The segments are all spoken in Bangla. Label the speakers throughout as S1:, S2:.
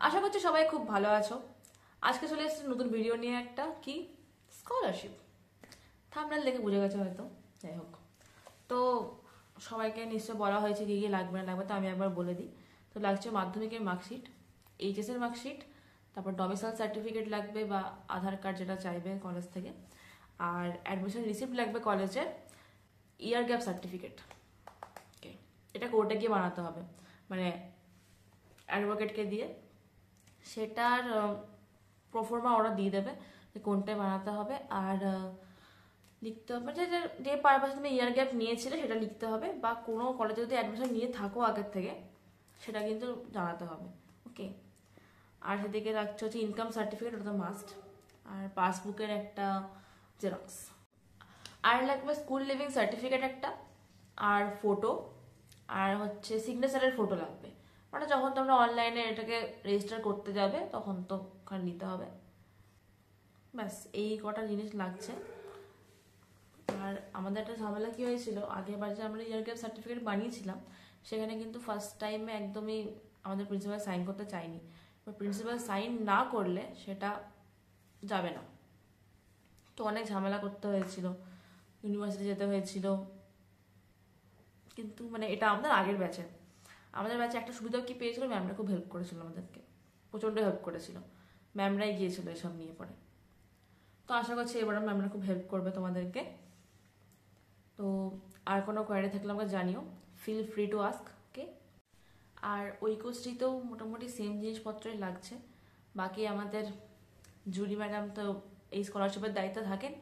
S1: আশা করছি সবাই খুব ভালো আছো। আজকে চলে এসেছে নতুন ভিডিও নিয়ে, একটা কি স্কলারশিপ। থাম্বনেল দেখে বুঝে গেছে হয়তো। যাই হোক, তো সবাইকে নিশ্চয় বলা হয়েছে কি কি লাগবে না লাগবে, তো আমি একবার বলে দিই। তো লাগছে মাধ্যমিকের মার্কশিট, এইচএসের মার্কশিট, তারপর ডমিসাইল সার্টিফিকেট লাগবে বা আধার কার্ড যেটা চাইবে কলেজ থেকে, আর অ্যাডমিশন রিসিপ্ট লাগবে কলেজের, ইয়ার গ্যাপ সার্টিফিকেট। ওকে, এটা কোর্টে গিয়ে বানাতে হবে, মানে অ্যাডভোকেটকে দিয়ে। সেটার প্রফর্মা ওরা দিয়ে দেবে যে কোনটায় বানাতে হবে, আর লিখতে হবে যে যে পারপাসে তুমি ইয়ার গ্যাপ নিয়েছিলে সেটা লিখতে হবে, বা কোনো কলেজে যদি অ্যাডমিশন নিয়ে থাকো আগের থেকে সেটা কিন্তু জানাতে হবে। ওকে, আর সেদিকে রাখছে হচ্ছে ইনকাম সার্টিফিকেট, ওটা তো মাস্ট, আর পাসবুকের একটা জেরক্স, আর লাগবে স্কুল লিভিং সার্টিফিকেট একটা, আর ফটো, আর হচ্ছে সিগনেচারের ফটো লাগবে। মানে যখন তোমরা অনলাইনে এটাকে রেজিস্টার করতে যাবে তখন তো ওখানে নিতে হবে। ব্যাস এই কটা জিনিস লাগছে। আর আমাদের একটা ঝামেলা কি হয়েছিল, আগেরবার যে আমরা ইয়ার গ্যাপ সার্টিফিকেট বানিয়েছিলাম সেখানে কিন্তু ফার্স্ট টাইমে একদমই আমাদের প্রিন্সিপাল সাইন করতে চাইনি। প্রিন্সিপাল সাইন না করলে সেটা যাবে না, তো অনেক ঝামেলা করতে হয়েছিল, ইউনিভার্সিটি যেতে হয়েছিল। কিন্তু মানে এটা আমাদের ব্যাচে একটা সুবিধা কি পেয়েছিল, ম্যামরা খুব হেল্প করেছিল আমাদেরকে, প্রচণ্ড হেল্প করেছিল। ম্যামরাই গিয়েছিল এসব নিয়ে পড়ে। তো আশা করছি এবারও ম্যামরা খুব হেল্প করবে তোমাদেরকে। তো আর কোনো কোয়ারি থাকলে আমাকে জানিও, ফিল ফ্রি টু আস্ক। ওকে, আর ওই কোর্সটিতেও মোটামুটি সেম জিনিসপত্রই লাগছে। বাকি আমাদের জুরি ম্যাডাম তো এই স্কলারশিপের দায়িত্বে থাকেন,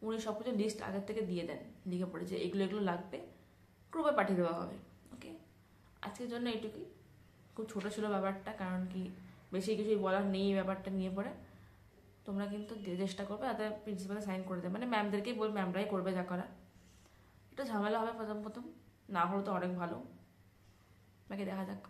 S1: উনি সব কিছু লিস্ট আগের থেকে দিয়ে দেন, লিখে পড়ে যে এগুলো এগুলো লাগবে, গ্রুপে পাঠিয়ে দেওয়া হবে। ওকে, আজকের জন্য এইটুকুই। খুব ছোটো ছিল ব্যাপারটা, কারণ কি বেশি কিছুই বলার নেই এই ব্যাপারটা নিয়ে পড়ে। তোমরা কিন্তু চেষ্টা করবে যাতে প্রিন্সিপালে সাইন করে দেয়, মানে ম্যামদেরকেই বল, ম্যামরাই করবে যা করার। একটু ঝামেলা হবে প্রথম প্রথম, না হলে তো অনেক ভালো, বাকি দেখা যাক।